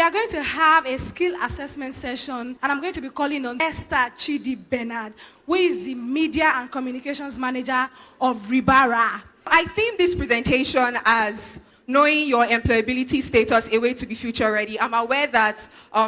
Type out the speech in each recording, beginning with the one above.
we are going to have a skill assessment session, and I'm going to be calling on Esther Chidi-Bernard, who is the Media and Communications Manager of Ribara. I think this presentation as knowing your employability status, a way to be future ready. I'm aware that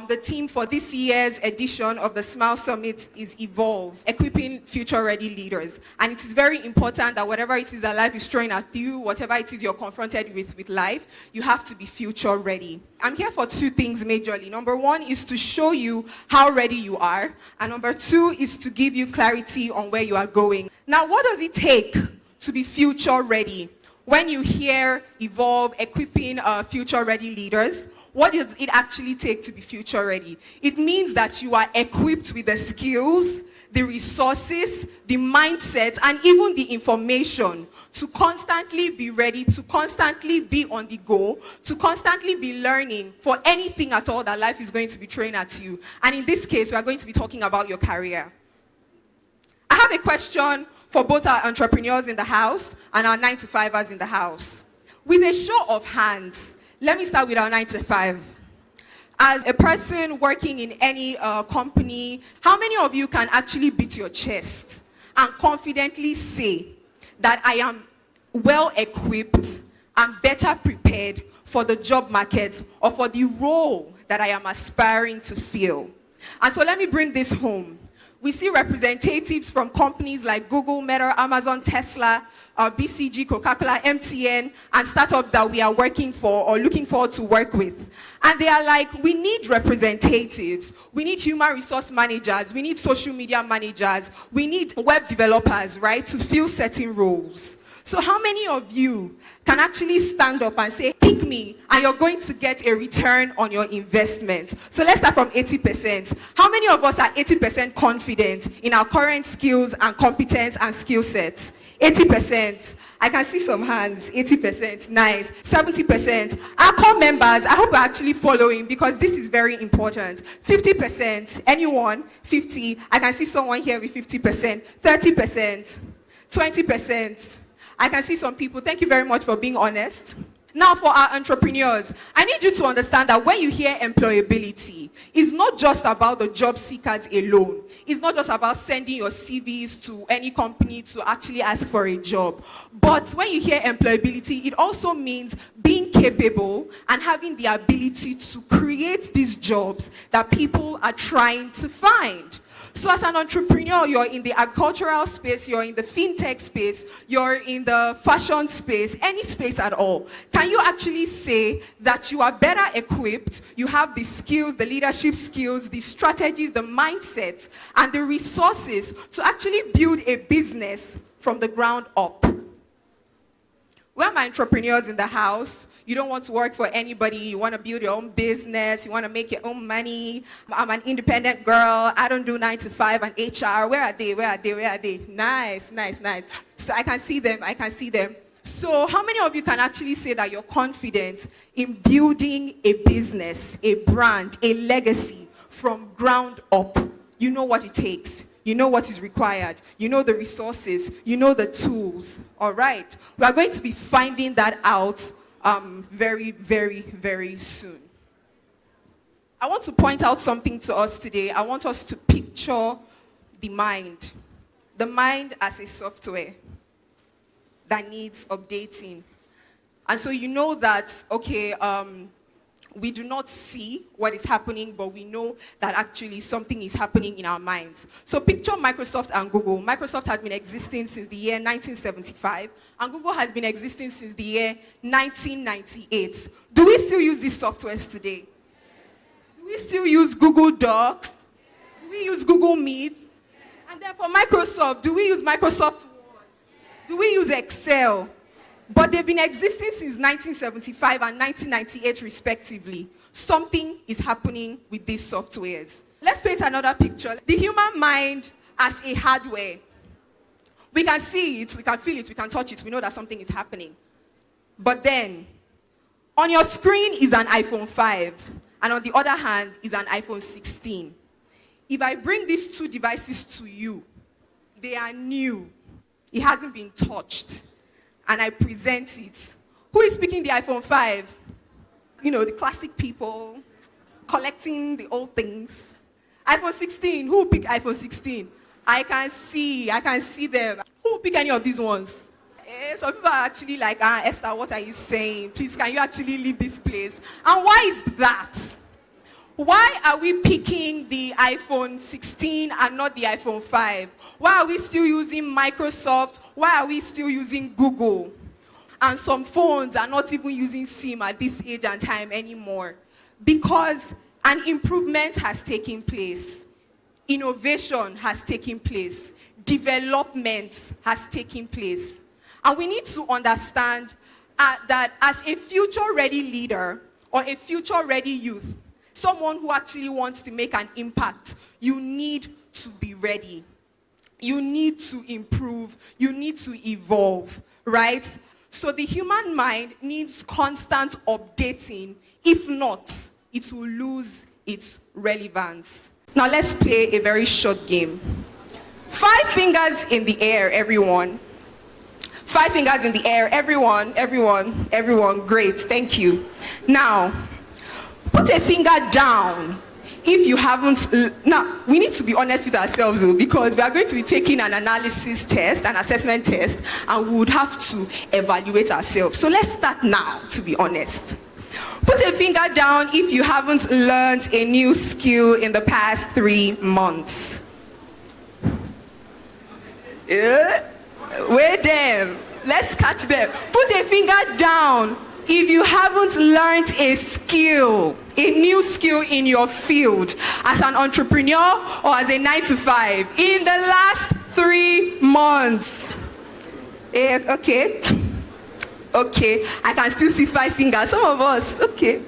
the theme for this year's edition of the S.M.I.L.E Summit is Evolve, equipping future ready leaders. And it is very important that whatever it is that life is throwing at you, whatever it is you're confronted with life, you have to be future ready. I'm here for two things majorly. Number one is to show you how ready you are. And number two is to give you clarity on where you are going. Now, what does it take to be future ready? When you hear Evolve, equipping future-ready leaders, what does it actually take to be future-ready? It means that you are equipped with the skills, the resources, the mindset, and even the information to constantly be ready, to constantly be on the go, to constantly be learning for anything at all that life is going to be throwing at you. And in this case, we are going to be talking about your career. I have a question for both our entrepreneurs in the house and our 9-to-5ers in the house. With a show of hands, let me start with our 9-to-5. As a person working in any company, how many of you can actually beat your chest and confidently say that I am well equipped and better prepared for the job market or for the role that I am aspiring to fill? And so let me bring this home. We see representatives from companies like Google, Meta, Amazon, Tesla, BCG, Coca-Cola, MTN, and startups that we are working for or looking forward to work with. And they are like, we need representatives. We need human resource managers. We need social media managers. We need web developers, right, to fill certain roles. So how many of you can actually stand up and say, pick me, and you're going to get a return on your investment? So let's start from 80%. How many of us are 80% confident in our current skills and competence and skill sets? 80%. I can see some hands. 80%. Nice. 70%. Our core members, I hope you're actually following because this is very important. 50%. Anyone? 50. I can see someone here with 50%. 30%. 20%. I can see some people. Thank you very much for being honest. Now for our entrepreneurs, I need you to understand that when you hear employability, it's not just about the job seekers alone. It's not just about sending your CVs to any company to actually ask for a job. But when you hear employability, it also means being capable and having the ability to create these jobs that people are trying to find. So as an entrepreneur, you're in the agricultural space, you're in the fintech space, you're in the fashion space, any space at all. Can you actually say that you are better equipped, you have the skills, the leadership skills, the strategies, the mindset, and the resources to actually build a business from the ground up? Where are my entrepreneurs in the house? You don't want to work for anybody. You want to build your own business. You want to make your own money. I'm an independent girl. I don't do 9-to-5 and HR. Where are they? Where are they? Where are they? Nice, nice, nice. So I can see them. I can see them. So how many of you can actually say that you're confident in building a business, a brand, a legacy from ground up? You know what it takes. You know what is required. You know the resources. You know the tools. All right. We are going to be finding that out very, very, very soon. I want to point out something to us today. I want us to picture the mind. The mind as a software that needs updating. And so you know that, okay, we do not see what is happening, but we know that actually something is happening in our minds. So picture Microsoft and Google. Microsoft has been existing since the year 1975, and Google has been existing since the year 1998. Do we still use these softwares today? Do we still use Google Docs? Do we use Google Meet? And then for Microsoft, do we use Microsoft Word? Do we use Excel? But they've been existing since 1975 and 1998 respectively. Something is happening with these softwares. Let's paint another picture. The human mind as a hardware. We can see it, we can feel it, we can touch it, we know that something is happening. But then, on your screen is an iPhone 5, and on the other hand is an iPhone 16. If I bring these two devices to you, they are new. It hasn't been touched. And I present it. Who is picking the iPhone 5? You know, the classic people. collecting the old things. iPhone 16, who will pick iPhone 16? I can see them. Who will pick any of these ones? Some people are actually like, Esther, what are you saying? Please, can you actually leave this place? And why is that? Why are we picking the iPhone 16 and not the iPhone 5? Why are we still using Microsoft? Why are we still using Google? And some phones are not even using SIM at this age and time anymore. Because an improvement has taken place. Innovation has taken place. Development has taken place. And we need to understand that as a future-ready leader or a future-ready youth, someone who actually wants to make an impact, you need to be ready. You need to improve. You need to evolve, right? So the human mind needs constant updating. If not, it will lose its relevance. Now let's play a very short game. 5 fingers in the air, everyone. 5 fingers in the air, everyone. Great, thank you. Now, put a finger down if you haven't. Now, we need to be honest with ourselves though, because we are going to be taking an analysis test, an assessment test, and we would have to evaluate ourselves. So let's start now, to be honest. Put a finger down if you haven't learned a new skill in the past 3 months. Wait them. Let's catch them. Put a finger down if you haven't learned a skill, a new skill in your field as an entrepreneur or as a 9-to-5 in the last 3 months. Okay, I can still see 5 fingers, some of us, okay.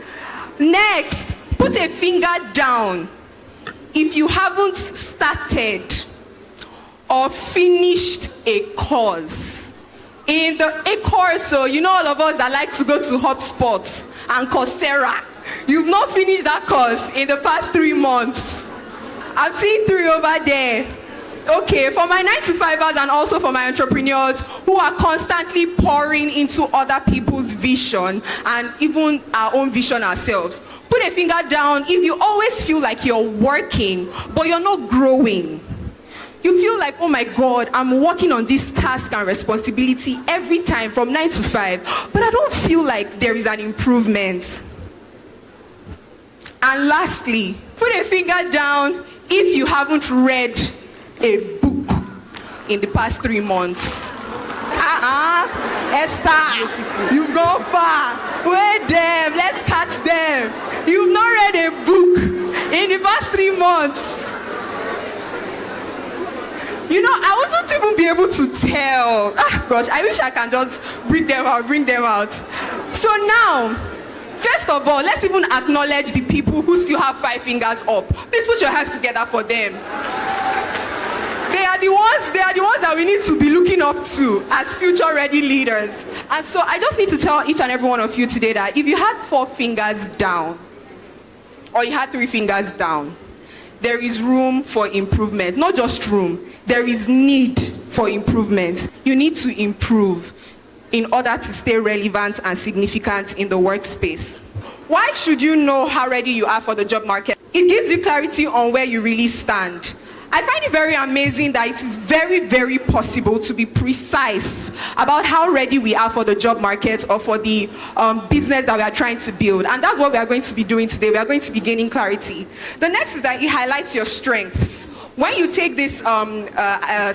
Next, put a finger down if you haven't started or finished a course. In a course, so you know all of us that like to go to HubSpot and Coursera. You've not finished that course in the past 3 months. I'm seeing 3 over there. Okay, for my 9-to-5ers and also for my entrepreneurs who are constantly pouring into other people's vision and even our own vision ourselves, put a finger down if you always feel like you're working, but you're not growing. You feel like, oh my God, I'm working on this task and responsibility every time from 9 to 5, but I don't feel like there is an improvement. And lastly, put a finger down if you haven't read a book in the past 3 months. Esther, you've gone far. Wait them, let's catch them. You've not read a book in the past 3 months. You know, I wouldn't even be able to tell. Gosh, I wish I can just bring them out. So now, first of all, let's even acknowledge the people who still have 5 fingers up. Please put your hands together for them. They are the ones that we need to be looking up to as future-ready leaders. And so I just need to tell each and every one of you today that if you had 4 fingers down, or you had 3 fingers down, there is room for improvement. Not just room, there is need for improvement. You need to improve in order to stay relevant and significant in the workspace. Why should you know how ready you are for the job market? It gives you clarity on where you really stand. I find it very amazing that it is very, very possible to be precise about how ready we are for the job market or for the business that we are trying to build. And that's what we are going to be doing today. We are going to be gaining clarity. The next is that it highlights your strengths. When you take this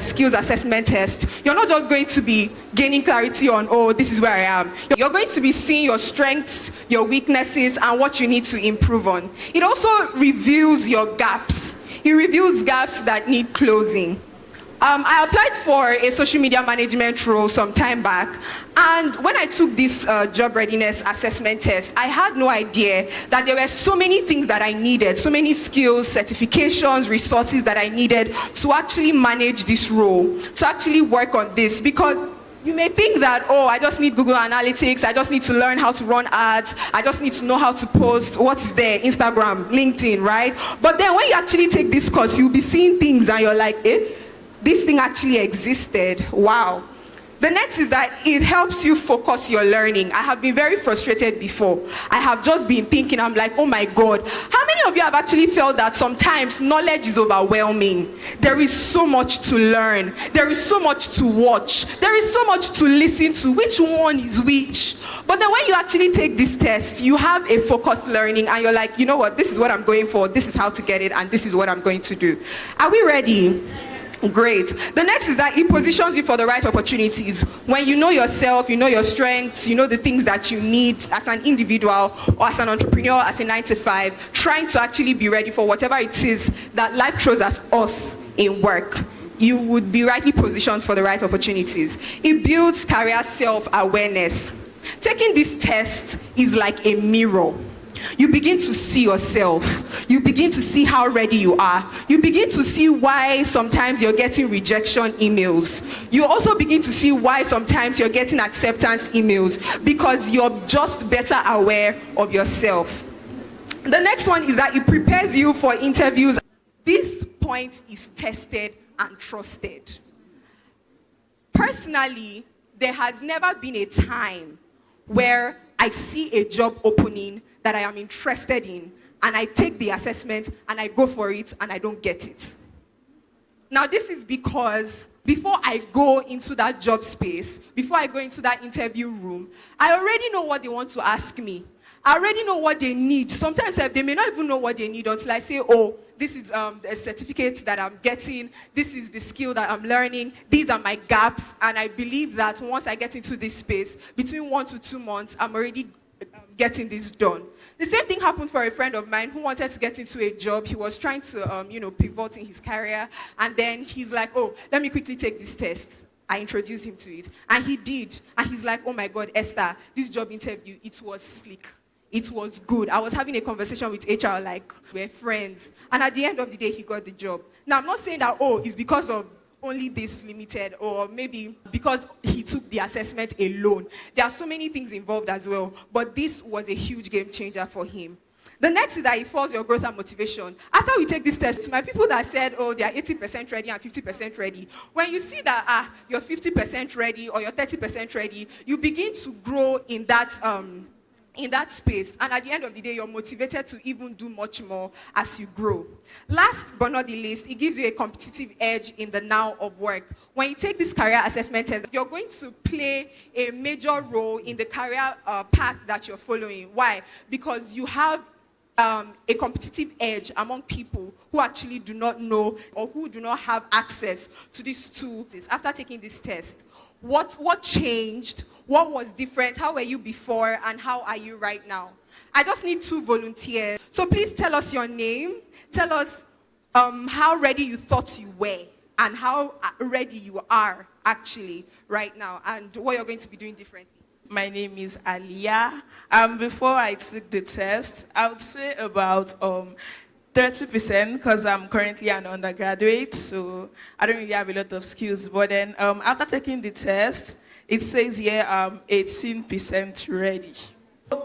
skills assessment test, you're not just going to be gaining clarity on, oh, this is where I am. You're going to be seeing your strengths, your weaknesses, and what you need to improve on. It also reveals your gaps. It reveals gaps that need closing. I applied for a social media management role some time back, and when I took this job readiness assessment test, I had no idea that there were so many things that I needed, so many skills, certifications, resources that I needed to actually manage this role, to actually work on this. Because you may think that, oh, I just need Google Analytics, I just need to learn how to run ads, I just need to know how to post, what is there, Instagram, LinkedIn, right? But then when you actually take this course, you'll be seeing things and you're like, this thing actually existed, wow. The next is that it helps you focus your learning. I have been very frustrated before. I have just been thinking, I'm like, oh my God. How many of you have actually felt that sometimes knowledge is overwhelming? There is so much to learn. There is so much to watch. There is so much to listen to. Which one is which? But then when you actually take this test, you have a focused learning and you're like, you know what, this is what I'm going for. This is how to get it and this is what I'm going to do. Are we ready? Great. The next is that it positions you for the right opportunities. When you know yourself, you know your strengths, you know the things that you need as an individual or as an entrepreneur, as a 9-to-5, trying to actually be ready for whatever it is that life throws at us in work. You would be rightly positioned for the right opportunities. It builds career self-awareness. Taking this test is like a mirror. You begin to see yourself. You begin to see how ready you are. You begin to see why sometimes you're getting rejection emails. You also begin to see why sometimes you're getting acceptance emails because you're just better aware of yourself. The next one is that it prepares you for interviews. This point is tested and trusted. Personally, there has never been a time where I see a job opening that I am interested in, and I take the assessment, and I go for it, and I don't get it. Now, this is because before I go into that job space, before I go into that interview room, I already know what they want to ask me. I already know what they need. Sometimes they may not even know what they need until I say, oh, this is a certificate that I'm getting. This is the skill that I'm learning. These are my gaps. And I believe that once I get into this space, between 1 to 2 months, I'm already getting this done. The same thing happened for a friend of mine who wanted to get into a job. He was trying to, pivot in his career. And then he's like, oh, let me quickly take this test. I introduced him to it. And he did. And he's like, oh my God, Esther, this job interview, it was slick. It was good. I was having a conversation with HR like we're friends. And at the end of the day, he got the job. Now, I'm not saying that, oh, it's because of only this limited, or maybe because he took the assessment alone. There are so many things involved as well, but this was a huge game changer for him. The next is that it follows your growth and motivation. After we take this test, my people that said, oh, they are 80% ready and 50% ready, when you see that you're 50% ready or you're 30% ready, you begin to grow in that space, and at the end of the day, you're motivated to even do much more as you grow. Last but not the least, it gives you a competitive edge in the now of work. When you take this career assessment test, you're going to play a major role in the career path that you're following. Why? Because you have a competitive edge among people who actually do not know or who do not have access to these tools. After taking this test, what changed? What was different? How were you before and how are you right now? I just need 2 volunteers. So please tell us your name. Tell us how ready you thought you were and how ready you are actually right now and what you're going to be doing differently. My name is Aliyah. Before I took the test, I would say about 30% because I'm currently an undergraduate, so I don't really have a lot of skills. But then after taking the test, it says here I'm 18% ready.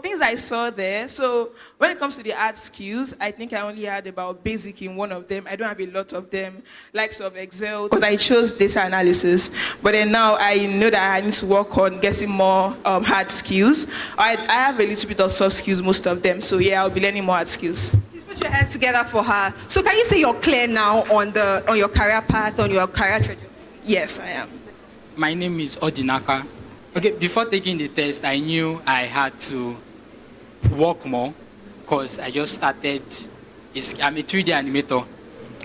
Things I saw there, so when it comes to the hard skills, I think I only had about basic in one of them. I don't have a lot of them, likes of Excel, because I chose data analysis. But then now I know that I need to work on getting more hard skills. I have a little bit of soft skills, most of them. So yeah, I'll be learning more hard skills. Put your hands together for her. So can you say you're clear now on your career path, on your career trajectory? Yes, I am. My name is Odinaka. Okay, before taking the test, I knew I had to work more because I just started. I'm a 3D animator.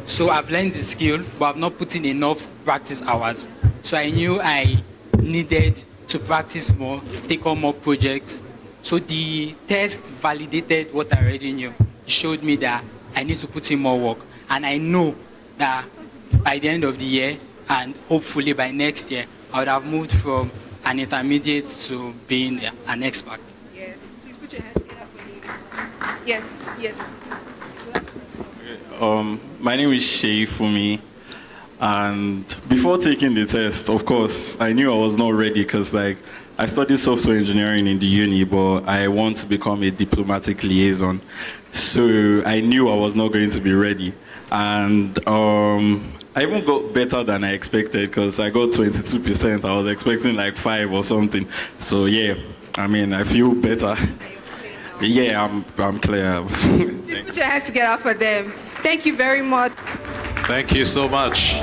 So I've learned the skill, but I've not put in enough practice hours. So I knew I needed to practice more, take on more projects. So the test validated what I already knew. It showed me that I need to put in more work. And I know that by the end of the year, and hopefully by next year, I would have moved from an intermediate to being an expert. Yes. Please put your hands together for me. Yes, yes. My name is Shei Fumi, and before taking the test, of course, I knew I was not ready because, I studied software engineering in the uni, but I want to become a diplomatic liaison. So I knew I was not going to be ready. And I even got better than I expected because I got 22%. I was expecting like 5 or something. So yeah, I mean, I feel better. Yeah, I'm clear. Put your hands together for them. Thank you very much. Thank you so much.